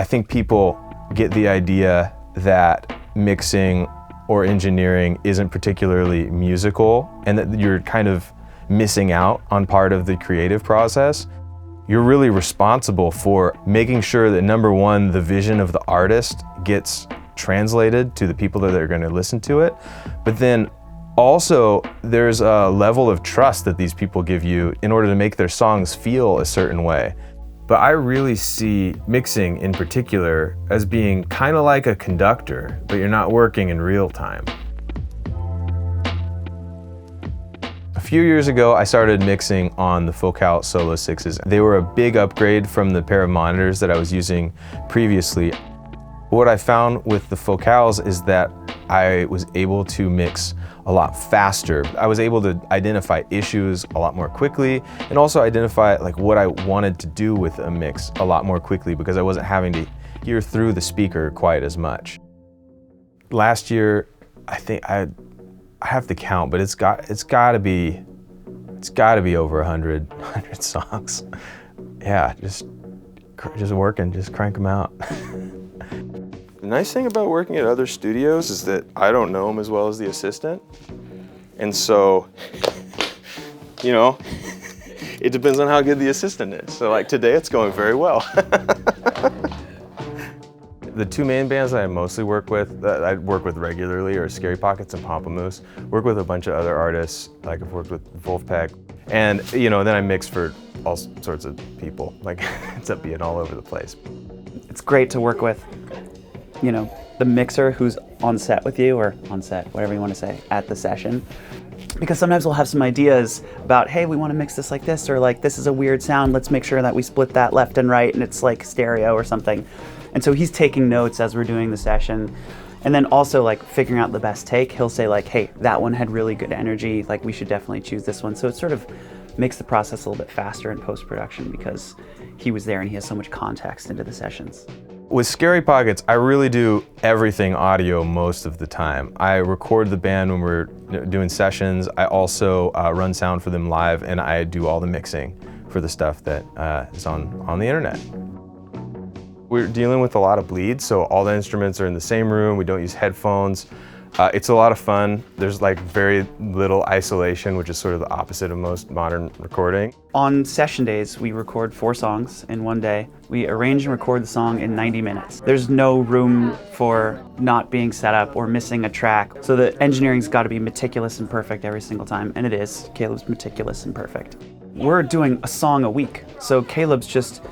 I think people get the idea that mixing or engineering isn't particularly musical and that you're kind of missing out on part of the creative process. You're really responsible for making sure that, number one, the vision of the artist gets translated to the people that are going to listen to it, but then also there's a level of trust that these people give you in order to make their songs feel a certain way. But I really see mixing in particular as being kind of like a conductor, but you're not working in real time. A few years ago, I started mixing on the Focal Solo6s. They were a big upgrade from the pair of monitors that I was using previously. What I found with the Focals is that I was able to mix a lot faster. I was able to identify issues a lot more quickly and also identify like what I wanted to do with a mix a lot more quickly because I wasn't having to hear through the speaker quite as much. Last year, I think I have to count, but it's got to be over 100 songs. Yeah, just working, just crank them out. The nice thing about working at other studios is that I don't know them as well as the assistant. And so, you know, it depends on how good the assistant is. So like today it's going very well. The two main bands that I mostly work with, that I work with regularly, are Scary Pockets and Pomplamoose. Work with a bunch of other artists, like I've worked with Vulfpeck. And you know, then I mix for all sorts of people. Like it ends up being all over the place. It's great to work with, you know, the mixer who's on set with you, or on set, whatever you want to say, at the session. Because sometimes we'll have some ideas about, hey, we want to mix this like this, or like, this is a weird sound, let's make sure that we split that left and right and it's like stereo or something. And so he's taking notes as we're doing the session. And then also like figuring out the best take, he'll say like, hey, that one had really good energy, like we should definitely choose this one. So it sort of makes the process a little bit faster in post-production because he was there and he has so much context into the sessions. With Scary Pockets, I really do everything audio most of the time. I record the band when we're doing sessions. I also run sound for them live, and I do all the mixing for the stuff that is on the internet. We're dealing with a lot of bleed, so all the instruments are in the same room. We don't use headphones. It's a lot of fun. There's like very little isolation, which is sort of the opposite of most modern recording. On session days, we record 4 songs in one day. We arrange and record the song in 90 minutes. There's no room for not being set up or missing a track. So the engineering's got to be meticulous and perfect every single time, and it is. Caleb's meticulous and perfect. We're doing a song a week, so Caleb's just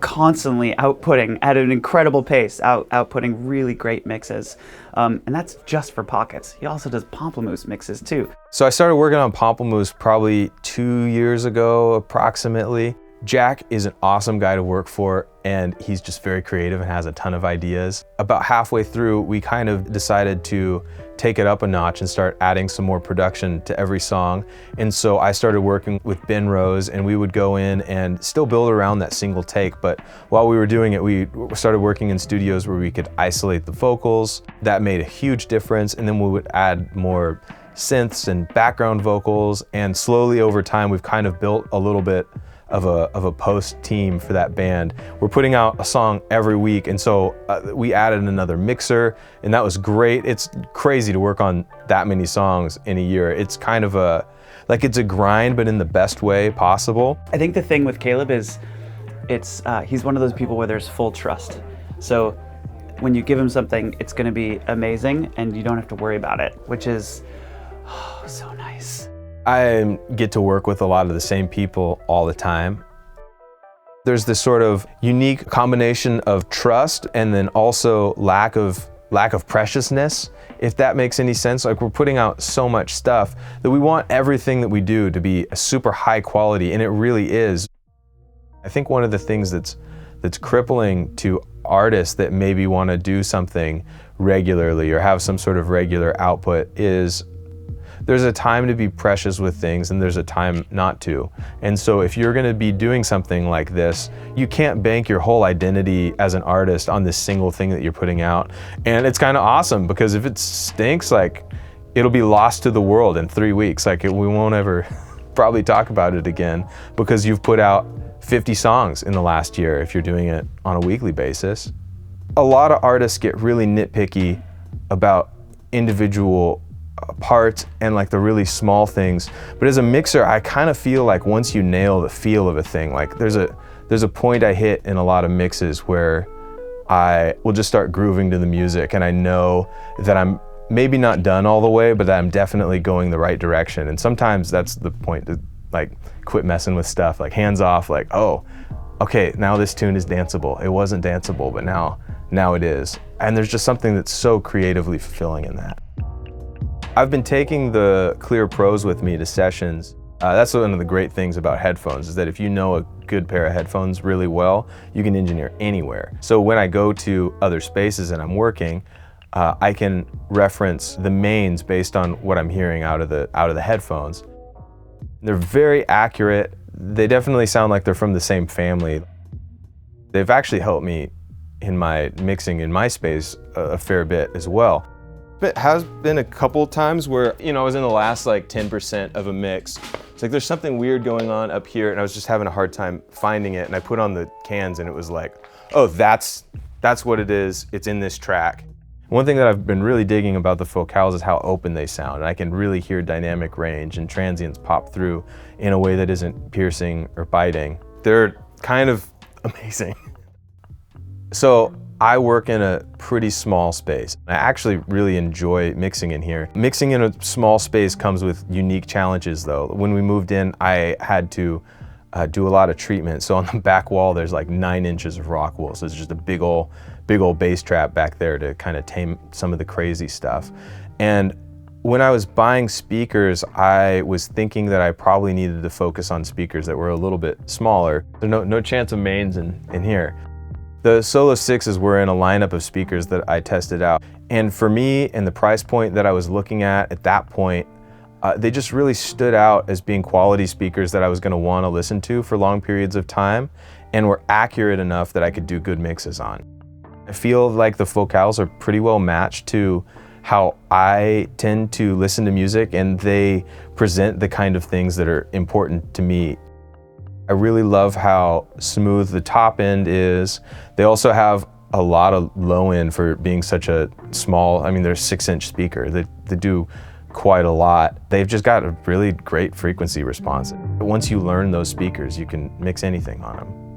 constantly outputting at an incredible pace, outputting really great mixes. And that's just for Pockets. He also does Pomplamoose mixes too. So I started working on Pomplamoose probably 2 years ago, approximately. Jack is an awesome guy to work for, and he's just very creative and has a ton of ideas. About halfway through, we kind of decided to take it up a notch and start adding some more production to every song. And so I started working with Ben Rose, and we would go in and still build around that single take. But while we were doing it, we started working in studios where we could isolate the vocals. That made a huge difference. And then we would add more synths and background vocals. And slowly over time, we've kind of built a little bit of a post team for that band. We're putting out a song every week, and so we added another mixer, and that was great. It's crazy to work on that many songs in a year. It's kind of it's a grind, but in the best way possible. I think the thing with Caleb is he's one of those people where there's full trust. So when you give him something, it's gonna be amazing and you don't have to worry about it, which is so nice. I get to work with a lot of the same people all the time. There's this sort of unique combination of trust and then also lack of preciousness, if that makes any sense. Like, we're putting out so much stuff that we want everything that we do to be a super high quality, and it really is. I think one of the things that's crippling to artists that maybe want to do something regularly or have some sort of regular output is there's a time to be precious with things and there's a time not to. And so if you're gonna be doing something like this, you can't bank your whole identity as an artist on this single thing that you're putting out. And it's kind of awesome because if it stinks, like, it'll be lost to the world in 3 weeks. Like, we won't ever probably talk about it again because you've put out 50 songs in the last year if you're doing it on a weekly basis. A lot of artists get really nitpicky about individual parts and like the really small things. But as a mixer, I kind of feel like once you nail the feel of a thing, like there's a point I hit in a lot of mixes where I will just start grooving to the music, and I know that I'm maybe not done all the way, but that I'm definitely going the right direction. And sometimes that's the point to like quit messing with stuff, like hands off, like, oh, okay, now this tune is danceable. It wasn't danceable, but now it is. And there's just something that's so creatively fulfilling in that. I've been taking the Clear Pros with me to sessions. That's one of the great things about headphones, is that if you know a good pair of headphones really well, you can engineer anywhere. So when I go to other spaces and I'm working, I can reference the mains based on what I'm hearing out of the headphones. They're very accurate. They definitely sound like they're from the same family. They've actually helped me in my mixing in my space a fair bit as well. It has been a couple times where, I was in the last like 10% of a mix. It's like there's something weird going on up here, and I was just having a hard time finding it, and I put on the cans and it was like, oh, that's what it is. It's in this track. One thing that I've been really digging about the Focals is how open they sound, and I can really hear dynamic range and transients pop through in a way that isn't piercing or biting. They're kind of amazing. So I work in a pretty small space. I actually really enjoy mixing in here. Mixing in a small space comes with unique challenges though. When we moved in, I had to do a lot of treatment. So on the back wall, there's like 9 inches of rock wool. So it's just a big old bass trap back there to kind of tame some of the crazy stuff. And when I was buying speakers, I was thinking that I probably needed to focus on speakers that were a little bit smaller. There's no chance of mains in here. The Solo6s were in a lineup of speakers that I tested out. And for me, and the price point that I was looking at that point, they just really stood out as being quality speakers that I was gonna wanna listen to for long periods of time, and were accurate enough that I could do good mixes on. I feel like the Focals are pretty well matched to how I tend to listen to music, and they present the kind of things that are important to me. I really love how smooth the top end is. They also have a lot of low end for being such a small, they're a 6-inch speaker. They do quite a lot. They've just got a really great frequency response. Once you learn those speakers, you can mix anything on them.